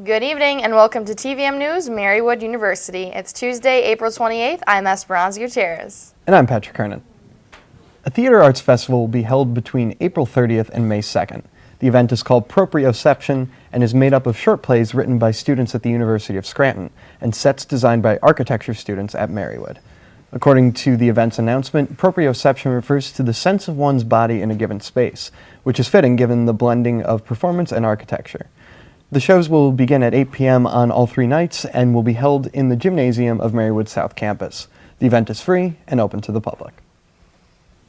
Good evening and welcome to TVM News, Marywood University. It's Tuesday, April 28th. I'm Esperanza Gutierrez. And I'm Patrick Kernan. A theater arts festival will be held between April 30th and May 2nd. The event is called Proprioception and is made up of short plays written by students at the University of Scranton and sets designed by architecture students at Marywood. According to the event's announcement, proprioception refers to the sense of one's body in a given space, which is fitting given the blending of performance and architecture. The shows will begin at 8 p.m. on all 3 nights and will be held in the gymnasium of Marywood South Campus. The event is free and open to the public.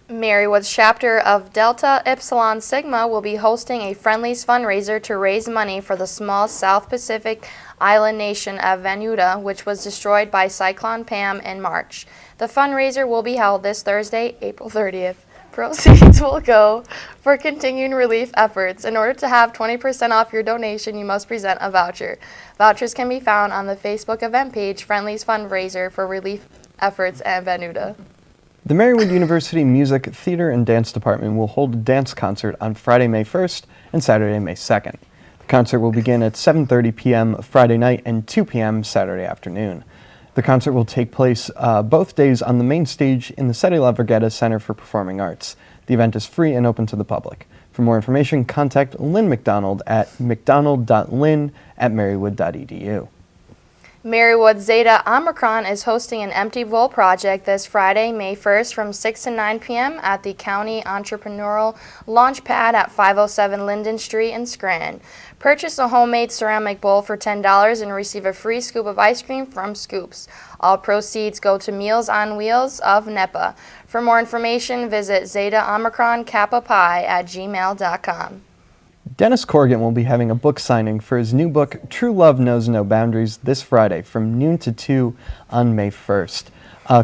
Marywood's chapter of Delta Epsilon Sigma will be hosting a Friendlies fundraiser to raise money for the small South Pacific island nation of Vanuatu, which was destroyed by Cyclone Pam in March. The fundraiser will be held this Thursday, April 30th. Proceeds will go for continuing relief efforts. In order to have 20% off your donation, you must present a voucher. Vouchers can be found on the Facebook event page, Friendlies Fundraiser for Relief Efforts at Vanuatu. The Marywood University Music, Theater, and Dance Department will hold a dance concert on Friday, May 1st and Saturday, May 2nd. The concert will begin at 7:30 p.m. Friday night and 2 p.m. Saturday afternoon. The concert will take place both days on the main stage in the Sete La Vergetta Center for Performing Arts. The event is free and open to the public. For more information, contact Lynn McDonald at mcdonald.lynn@marywood.edu. Marywood Zeta Omicron is hosting an Empty Bowl project this Friday, May 1st from 6 to 9 p.m. at the County Entrepreneurial Launchpad at 507 Linden Street in Scranton. Purchase a homemade ceramic bowl for $10 and receive a free scoop of ice cream from Scoops. All proceeds go to Meals on Wheels of NEPA. For more information, visit zetaomicronkappapie@gmail.com. Dennis Corrigan will be having a book signing for his new book, True Love Knows No Boundaries, this Friday from noon to 2 on May 1st.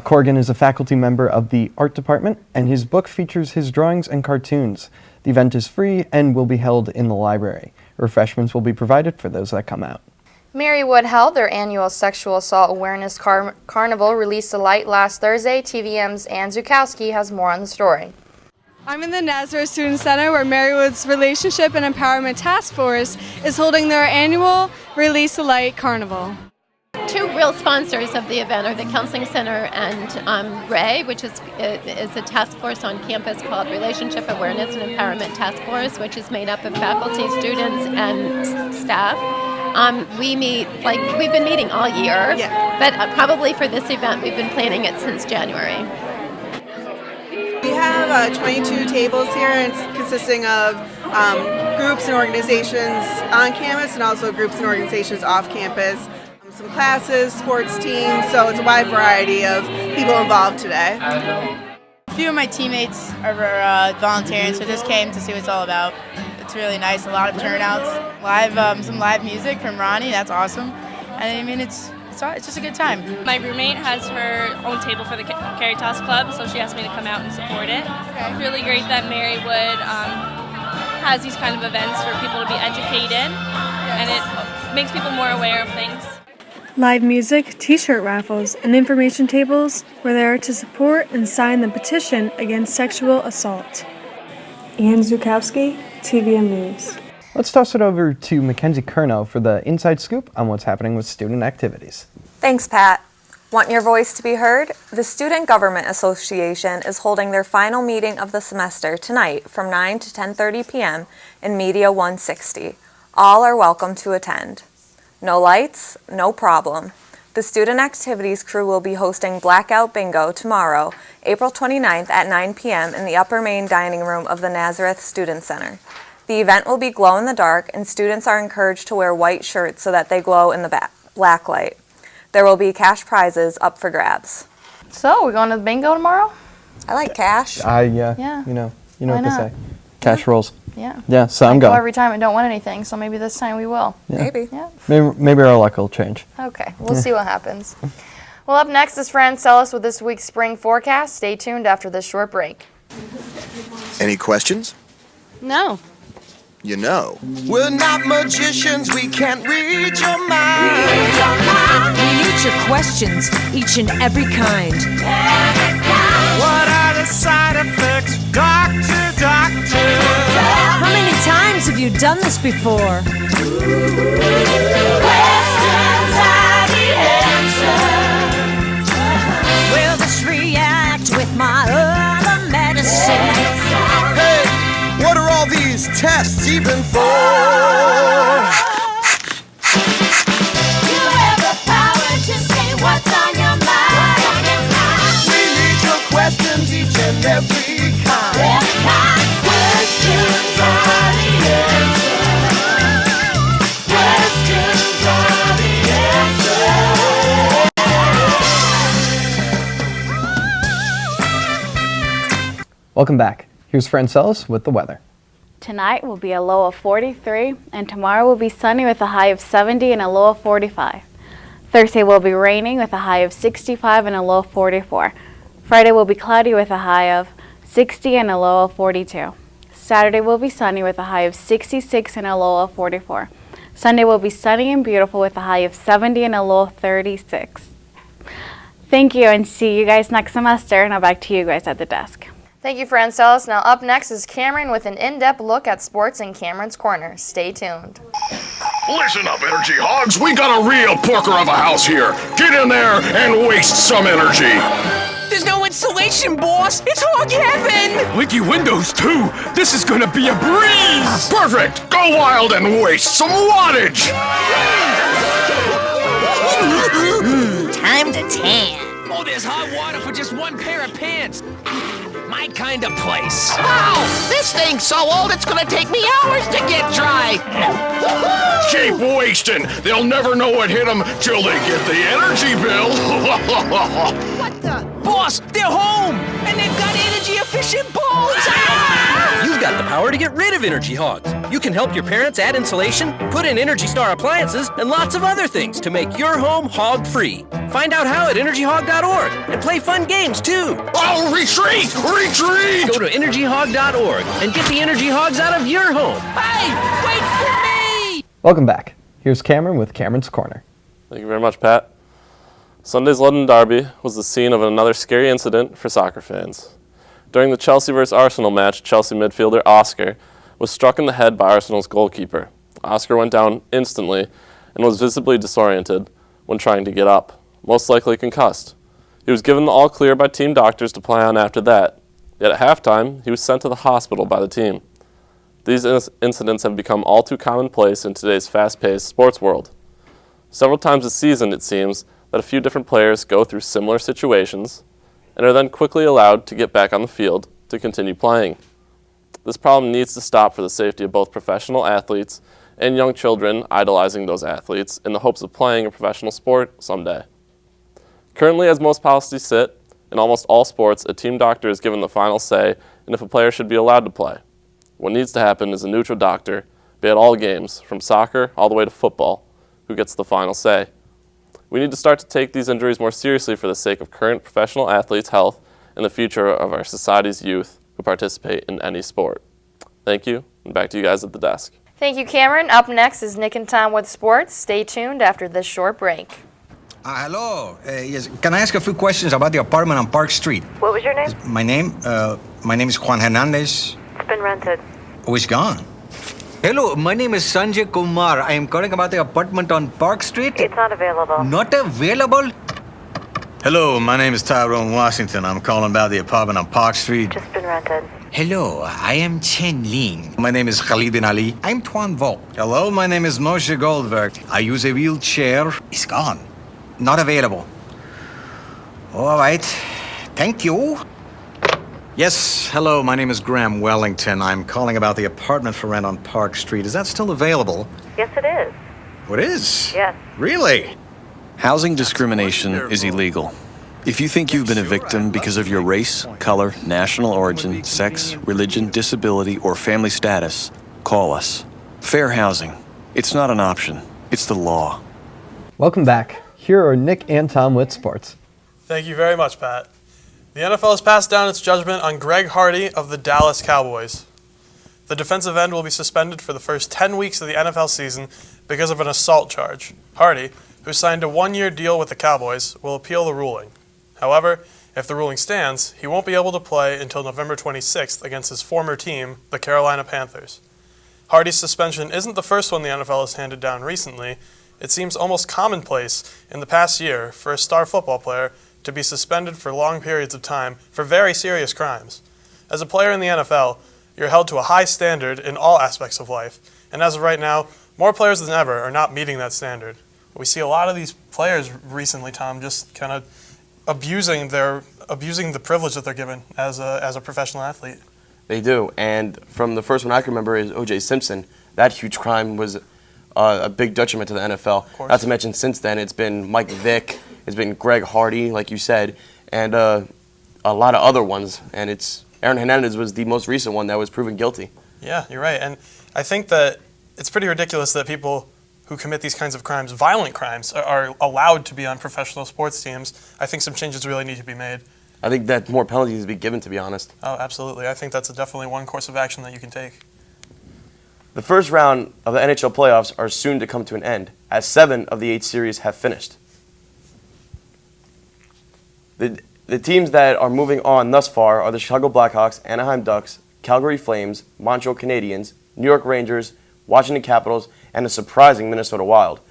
Corrigan is a faculty member of the art department, and his book features his drawings and cartoons. The event is free and will be held in the library. Refreshments will be provided for those that come out. Marywood held their annual Sexual Assault Awareness Carnival, released to light last Thursday. TVM's Ann Zukowski has more on the story. I'm in the Nazareth Student Center where Marywood's Relationship and Empowerment Task Force is holding their annual Release the Light Carnival. Two real sponsors of the event are the Counseling Center and RAY, which is a task force on campus called Relationship Awareness and Empowerment Task Force, which is made up of faculty, students, and staff. We've been meeting all year, but probably for this event we've been planning it since January. We have 22 tables here, and it's consisting of groups and organizations on campus and also groups and organizations off campus. Some classes, sports teams, so it's a wide variety of people involved today. A few of my teammates are volunteering, so just came to see what it's all about. It's really nice, a lot of turnouts. Some live music from Ronnie, that's awesome. And I mean, it's just a good time. My roommate has her own table for the Caritas Club, so she asked me to come out and support it. Okay. It's really great that Marywood has these kind of events for people to be educated, and it makes people more aware of things. Live music, t-shirt raffles, and information tables were there to support and sign the petition against sexual assault. Ann Zukowski, TVM News. Let's toss it over to Mackenzie Curnow for the inside scoop on what's happening with student activities. Thanks, Pat. Want your voice to be heard? The Student Government Association is holding their final meeting of the semester tonight from 9 to 10:30 p.m. in Media 160. All are welcome to attend. No lights, no problem. The Student Activities crew will be hosting Blackout Bingo tomorrow, April 29th at 9 p.m. in the upper main dining room of the Nazareth Student Center. The event will be glow in the dark, and students are encouraged to wear white shirts so that they glow in the black light. There will be cash prizes up for grabs. So, we're going to the bingo tomorrow? I like cash. Yeah. You know what they say. Cash rolls. Yeah. Yeah, so I'm I going. go every time and don't win anything, so maybe this time we will. Yeah. Maybe. Yeah. Maybe our luck will change. Okay, we'll see what happens. Well, up next is Fran Sellis with this week's spring forecast. Stay tuned after this short break. Any questions? No. You know. We're not magicians, we can't read your mind. We need your questions, each and every kind. What are the side effects, doctor? How many times have you done this before? Questions are the answer. Will this react with my other medicine? Hey, what are all these tests even for? You have the power to say what's on your mind. We need your questions, each and every kind. Questions are the answer. Questions are the answer. Welcome back. Here's Francelis with the weather. Tonight will be a low of 43, and tomorrow will be sunny with a high of 70 and a low of 45. Thursday will be raining with a high of 65 and a low of 44. Friday will be cloudy with a high of 60 and a low of 42. Saturday will be sunny with a high of 66 and a low of 44. Sunday will be sunny and beautiful with a high of 70 and a low of 36. Thank you, and see you guys next semester. Now back to you guys at the desk. Thank you, Francelis. Now up next is Cameron with an in-depth look at sports in Cameron's Corner. Stay tuned. Listen up, Energy Hogs. We got a real porker of a house here. Get in there and waste some energy. There's no insulation, boss. It's hog heaven. Leaky windows, too. This is gonna be a breeze. Perfect. Go wild and waste some wattage. Time to tan. Oh, there's hot water for just one pair of pants. My kind of place. Wow, this thing's so old it's gonna take me hours to get dry. Keep wasting. They'll never know what hit them till they get the energy bill. What the? Boss, they're home, and they've got energy-efficient bulbs. You've got the power to get rid of energy hogs. You can help your parents add insulation, put in Energy Star appliances, and lots of other things to make your home hog-free. Find out how at energyhog.org and play fun games, too. Oh, retreat! Retreat! Go to energyhog.org and get the energy hogs out of your home. Hey, wait for me! Welcome back. Here's Cameron with Cameron's Corner. Thank you very much, Pat. Sunday's London Derby was the scene of another scary incident for soccer fans. During the Chelsea vs. Arsenal match, Chelsea midfielder Oscar was struck in the head by Arsenal's goalkeeper. Oscar went down instantly and was visibly disoriented when trying to get up, most likely concussed. He was given the all clear by team doctors to play on after that, yet at halftime he was sent to the hospital by the team. These incidents have become all too commonplace in today's fast-paced sports world. Several times a season, it seems, that a few different players go through similar situations and are then quickly allowed to get back on the field to continue playing. This problem needs to stop for the safety of both professional athletes and young children idolizing those athletes in the hopes of playing a professional sport someday. Currently, as most policies sit, in almost all sports, a team doctor is given the final say in if a player should be allowed to play. What needs to happen is a neutral doctor, be at all games, from soccer all the way to football, who gets the final say. We need to start to take these injuries more seriously for the sake of current professional athletes' health and the future of our society's youth who participate in any sport. Thank you, and back to you guys at the desk. Thank you, Cameron. Up next is Nick and Tom with sports. Stay tuned after this short break. Hello. Yes. Can I ask a few questions about the apartment on Park Street? What was your name? My name is Juan Hernandez. It's been rented. Oh, it's gone. Hello, my name is Sanjay Kumar. I am calling about the apartment on Park Street. It's not available. Not available? Hello, my name is Tyrone Washington. I'm calling about the apartment on Park Street. Just been rented. Hello, I am Chen Ling. My name is Khalid bin Ali. I'm Tuan Vo. Hello, my name is Moshe Goldberg. I use a wheelchair. It's gone. Not available. All right. Thank you. Yes, hello, my name is Graham Wellington. I'm calling about the apartment for rent on Park Street. Is that still available? Yes, it is. Oh, it is? Yes. Really? Housing discrimination is illegal. If you think you've been a victim because of your race, color, national origin, sex, religion, disability, or family status, call us. Fair housing. It's not an option. It's the law. Welcome back. Here are Nick and Tom with sports. Thank you very much, Pat. The NFL has passed down its judgment on Greg Hardy of the Dallas Cowboys. The defensive end will be suspended for the first 10 weeks of the NFL season because of an assault charge. Hardy, who signed a one-year deal with the Cowboys, will appeal the ruling. However, if the ruling stands, he won't be able to play until November 26th against his former team, the Carolina Panthers. Hardy's suspension isn't the first one the NFL has handed down recently. It seems almost commonplace in the past year for a star football player to be suspended for long periods of time for very serious crimes. As a player in the NFL, you're held to a high standard in all aspects of life, and as of right now, more players than ever are not meeting that standard. We see a lot of these players recently, Tom, just kind of abusing the privilege that they're given as a professional athlete. They do, and from the first one I can remember is O.J. Simpson. That huge crime was a big detriment to the NFL. Not to mention since then it's been Mike Vick, it's been Greg Hardy, like you said, and a lot of other ones. And Aaron Hernandez was the most recent one that was proven guilty. Yeah, you're right, and I think that it's pretty ridiculous that people who commit these kinds of crimes, violent crimes, are allowed to be on professional sports teams. I think some changes really need to be made. I think that more penalties need to be given, to be honest. Oh, absolutely. I think that's definitely one course of action that you can take. The first round of the NHL playoffs are soon to come to an end, as 7 of the 8 series have finished. The teams that are moving on thus far are the Chicago Blackhawks, Anaheim Ducks, Calgary Flames, Montreal Canadiens, New York Rangers, Washington Capitals, and a surprising Minnesota Wild.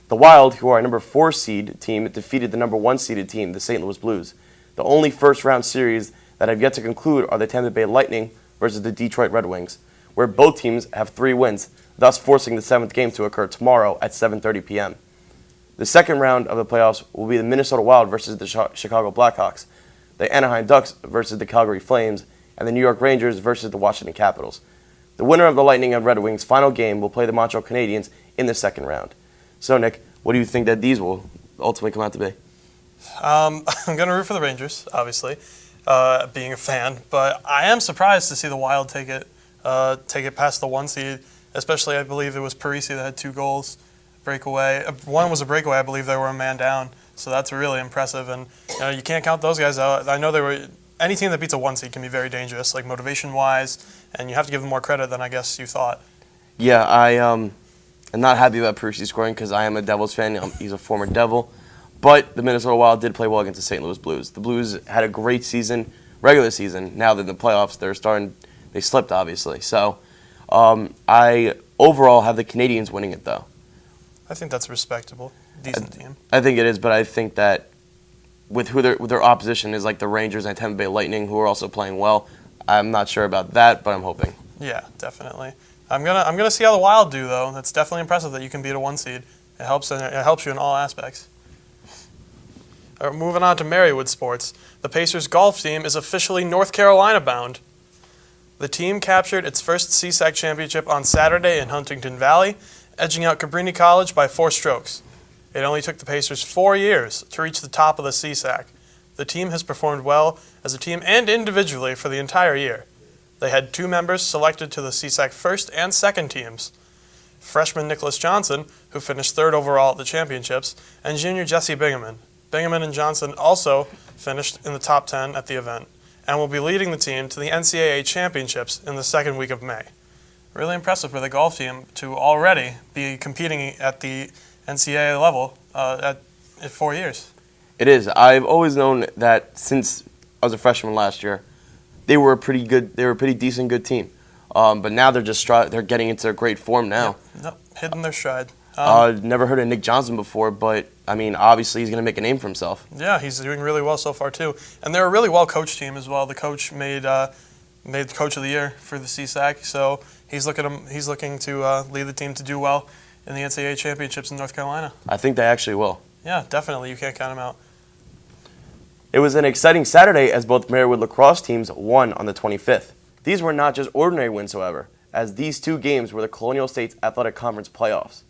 The Wild, who are a number 4 seed team, defeated the number 1 seeded team, the St. Louis Blues. The only first-round series that have yet to conclude are the Tampa Bay Lightning versus the Detroit Red Wings, where both teams have 3 wins, thus forcing the 7th game to occur tomorrow at 7:30 p.m. The second round of the playoffs will be the Minnesota Wild versus the Chicago Blackhawks, the Anaheim Ducks versus the Calgary Flames, and the New York Rangers versus the Washington Capitals. The winner of the Lightning and Red Wings final game will play the Montreal Canadiens in the second round. So, Nick, what do you think that these will ultimately come out to be? I'm going to root for the Rangers, obviously, being a fan, but I am surprised to see the Wild take it past the 1 seed, especially I believe it was Parisi that had 2 goals, breakaway. One was a breakaway, I believe they were a man down, so that's really impressive, and you can't count those guys out. I know any team that beats a 1 seed can be very dangerous, like motivation-wise, and you have to give them more credit than I guess you thought. Yeah, I am not happy about Parisi scoring because I am a Devils fan. He's a former Devil. But the Minnesota Wild did play well against the St. Louis Blues. The Blues had a great season, regular season. Now that in the playoffs, they slipped, obviously. So I overall have the Canadiens winning it, though. I think that's respectable. Decent team. I think it is, but I think that with their opposition is like the Rangers and Tampa Bay Lightning, who are also playing well. I'm not sure about that, but I'm hoping. Yeah, definitely. I'm gonna see how the Wild do, though. That's definitely impressive that you can beat a 1 seed. It helps you in all aspects. Moving on to Marywood sports, the Pacers golf team is officially North Carolina bound. The team captured its first CSAC championship on Saturday in Huntington Valley, edging out Cabrini College by 4 strokes. It only took the Pacers 4 years to reach the top of the CSAC. The team has performed well as a team and individually for the entire year. They had 2 members selected to the CSAC first and second teams. Freshman Nicholas Johnson, who finished 3rd overall at the championships, and junior Jesse Bingaman. Bingaman and Johnson also finished in the top 10 at the event and will be leading the team to the NCAA championships in the 2nd week of May. Really impressive for the golf team to already be competing at the NCAA level at 4 years. It is. I've always known that since I was a freshman last year, they were a pretty decent, good team. But now they're getting into great form now. Yep, hitting their stride. Never heard of Nick Johnson before, but I mean, obviously he's going to make a name for himself. Yeah, he's doing really well so far too, and they're a really well-coached team as well. The coach made Coach of the Year for the CSAC, so he's looking to lead the team to do well in the NCAA championships in North Carolina. I think they actually will. Yeah, definitely. You can't count them out. It was an exciting Saturday as both Marywood lacrosse teams won on the 25th. These were not just ordinary wins, however, as these 2 games were the Colonial States Athletic Conference playoffs.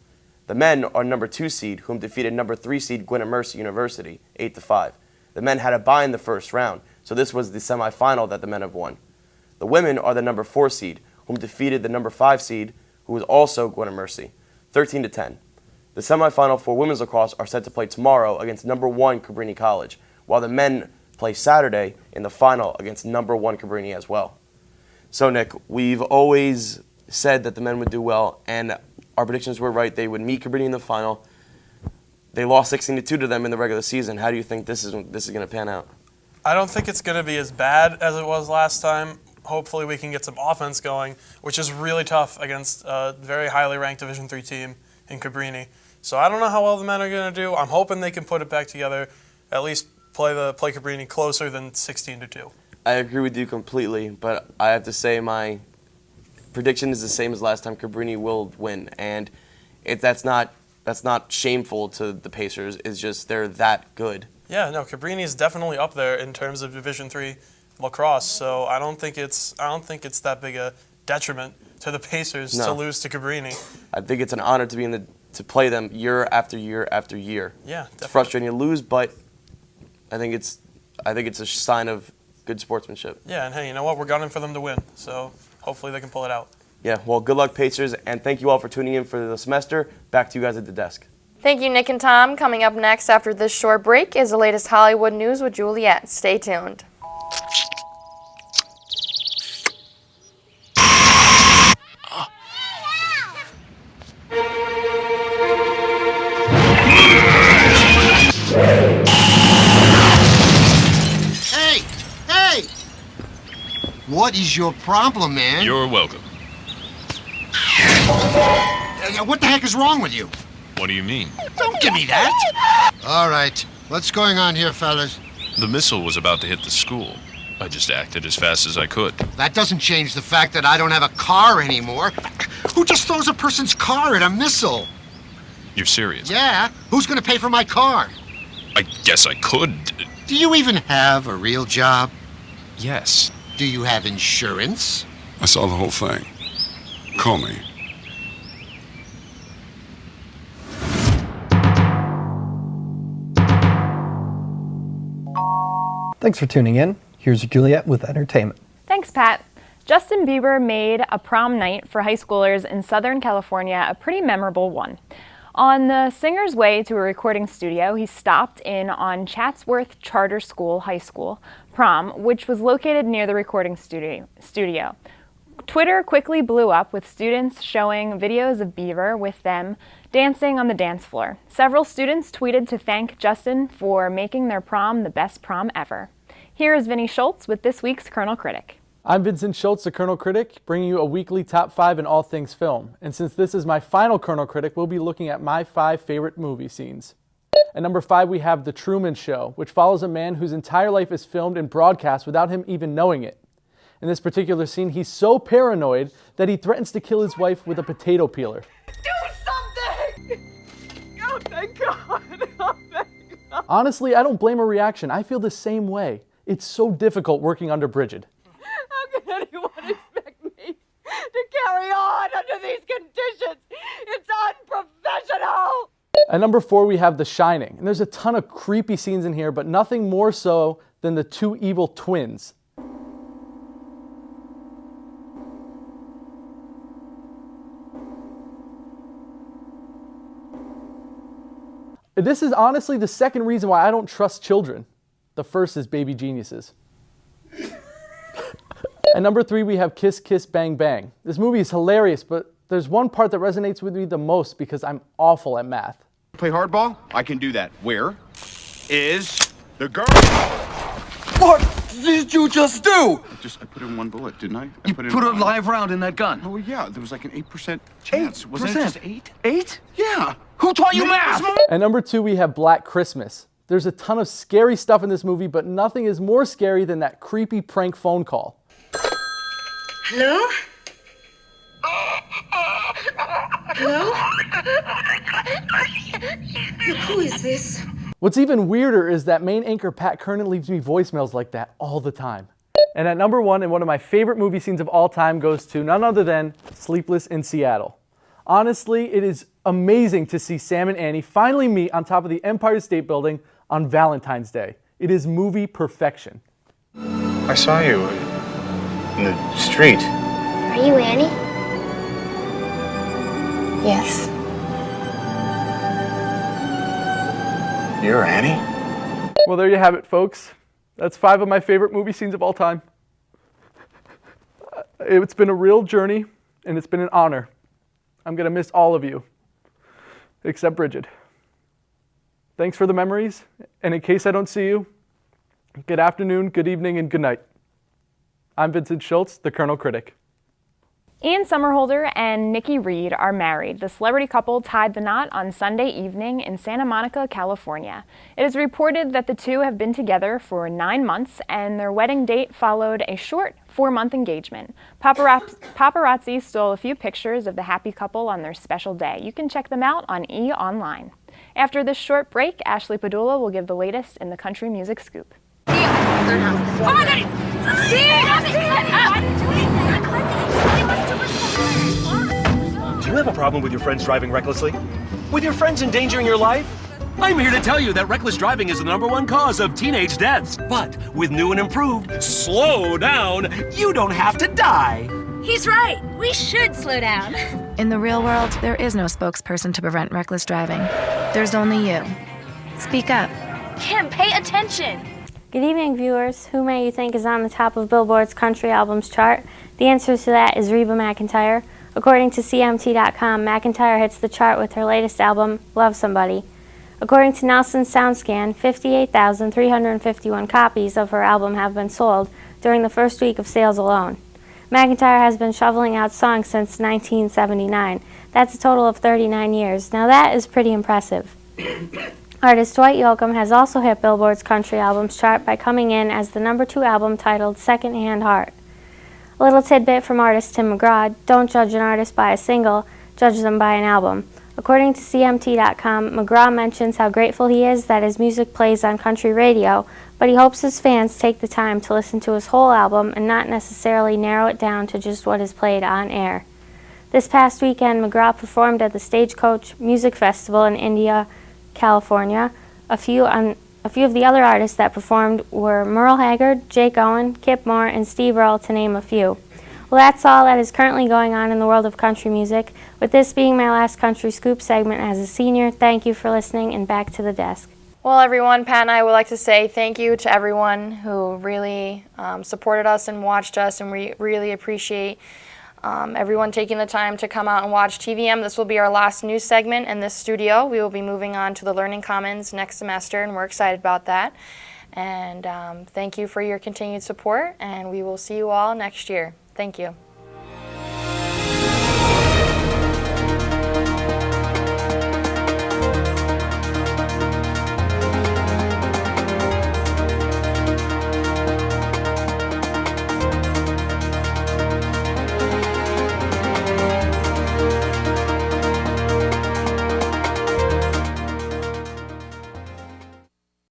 The men are number 2 seed, whom defeated number 3 seed Gwinnett Mercy University 8-5. The men had a bye in the first round, so this was the semifinal that the men have won. The women are the number 4 seed, whom defeated the number 5 seed, who was also Gwinnett Mercy, 13-10. The semifinal for women's lacrosse are set to play tomorrow against number 1 Cabrini College, while the men play Saturday in the final against number 1 Cabrini as well. So, Nick, we've always said that the men would do well, and our predictions were right. They would meet Cabrini in the final. They lost 16-2 to them in the regular season. How do you think this is going to pan out? I don't think it's going to be as bad as it was last time. hopefully we can get some offense going, which is really tough against a very highly ranked Division III team in Cabrini. So I don't know how well the men are going to do. I'm hoping they can put it back together, at least play Cabrini closer than 16-2. I agree with you completely, but I have to say my prediction is the same as last time. Cabrini will win, and that's not shameful to the Pacers. It's just they're that good. Yeah, no, Cabrini is definitely up there in terms of Division III lacrosse. So I don't think it's that big a detriment to the Pacers to lose to Cabrini. I think it's an honor to play them year after year after year. Yeah, definitely. It's frustrating to lose, but I think it's a sign of good sportsmanship. Yeah, and hey, you know what? We're gunning for them to win, so hopefully they can pull it out. Yeah, well, good luck, Pacers, and thank you all for tuning in for the semester. Back to you guys at the desk. Thank you, Nick and Tom. Coming up next after this short break is the latest Hollywood news with Juliet. Stay tuned. Hey! What is your problem, man? You're welcome. What the heck is wrong with you? What do you mean? Don't give me that! All right, what's going on here, fellas? The missile was about to hit the school. I just acted as fast as I could. That doesn't change the fact that I don't have a car anymore. Who just throws a person's car at a missile? You're serious? Yeah, who's gonna pay for my car? I guess I could. Do you even have a real job? Yes. Do you have insurance? I saw the whole thing. Call me. Thanks for tuning in. Here's Juliet with entertainment. Thanks, Pat. Justin Bieber made a prom night for high schoolers in Southern California a pretty memorable one. On the singer's way to a recording studio, he stopped in on Chatsworth Charter School High School prom, which was located near the recording studio. Twitter quickly blew up with students showing videos of Bieber with them dancing on the dance floor. Several students tweeted to thank Justin for making their prom the best prom ever. Here is Vinny Schultz with this week's Colonel Critic. I'm Vincent Schultz, the Colonel Critic, bringing you a weekly top 5 in all things film. And since this is my final Colonel Critic, we'll be looking at my 5 favorite movie scenes. At number 5, we have The Truman Show, which follows a man whose entire life is filmed and broadcast without him even knowing it. In this particular scene, he's so paranoid that he threatens to kill his wife with a potato peeler. Do something! Oh, thank God. Oh, thank God. Honestly, I don't blame her reaction. I feel the same way. It's so difficult working under Bridget. How can anyone expect me to carry on under these conditions? It's unprofessional! At number 4, we have The Shining. And there's a ton of creepy scenes in here, but nothing more so than the two evil twins. This is honestly the second reason why I don't trust children. The first is Baby Geniuses. At number 3, we have Kiss Kiss Bang Bang. This movie is hilarious, but there's one part that resonates with me the most because I'm awful at math. Play hardball? I can do that. Where is the girl? What did you just do? I put in one bullet, didn't I? You put a live round in that gun. Oh, yeah. There was like an 8% chance. Wasn't it just 8? 8? Yeah. Who taught you math? At number 2, we have Black Christmas. There's a ton of scary stuff in this movie, but nothing is more scary than that creepy prank phone call. Hello? Hello? Look, who is this? What's even weirder is that main anchor Pat Kernan leaves me voicemails like that all the time. And at number 1, and one of my favorite movie scenes of all time, goes to none other than Sleepless in Seattle. Honestly, it is amazing to see Sam and Annie finally meet on top of the Empire State Building on Valentine's Day. It is movie perfection. I saw you in the street. Are you Annie? Yes. You're Annie? Well, there you have it, folks. That's 5 of my favorite movie scenes of all time. It's been a real journey, and it's been an honor. I'm going to miss all of you, except Bridget. Thanks for the memories, and in case I don't see you, good afternoon, good evening, and good night. I'm Vincent Schultz, the Colonel Critic. Ian Somerhalder and Nikki Reed are married. The celebrity couple tied the knot on Sunday evening in Santa Monica, California. It is reported that the two have been together for 9 months, and their wedding date followed a short 4-month engagement. Paparazzi stole a few pictures of the happy couple on their special day. You can check them out on E! Online. After this short break, Ashley Padula will give the latest in the country music scoop. Oh my God! Do you have a problem with your friends driving recklessly? With your friends endangering your life? I'm here to tell you that reckless driving is the #1 cause of teenage deaths. But with new and improved Slow Down, you don't have to die. He's right. We should slow down. In the real world, there is no spokesperson to prevent reckless driving. There's only you. Speak up. Kim, pay attention. Good evening, viewers. Who may you think is on the top of Billboard's country albums chart? The answer to that is Reba McEntire. According to CMT.com, McEntire hits the chart with her latest album, Love Somebody. According to Nelson's SoundScan, 58,351 copies of her album have been sold during the first week of sales alone. McEntire has been shoveling out songs since 1979. That's a total of 39 years. Now that is pretty impressive. Artist Dwight Yoakam has also hit Billboard's country albums chart by coming in as the #2 album titled Secondhand Heart. A little tidbit from artist Tim McGraw: don't judge an artist by a single, judge them by an album. According to CMT.com, McGraw mentions how grateful he is that his music plays on country radio, but he hopes his fans take the time to listen to his whole album and not necessarily narrow it down to just what is played on air. This past weekend, McGraw performed at the Stagecoach Music Festival in India, California. A few of the other artists that performed were Merle Haggard, Jake Owen, Kip Moore, and Steve Earle, to name a few. Well, that's all that is currently going on in the world of country music. With this being my last Country Scoop segment as a senior, thank you for listening, and back to the desk. Well, everyone, Pat and I would like to say thank you to everyone who really supported us and watched us, and we really appreciate everyone taking the time to come out and watch TVM. This will be our last news segment in this studio. We will be moving on to the Learning Commons next semester, and we're excited about that. And thank you for your continued support, and we will see you all next year. Thank you.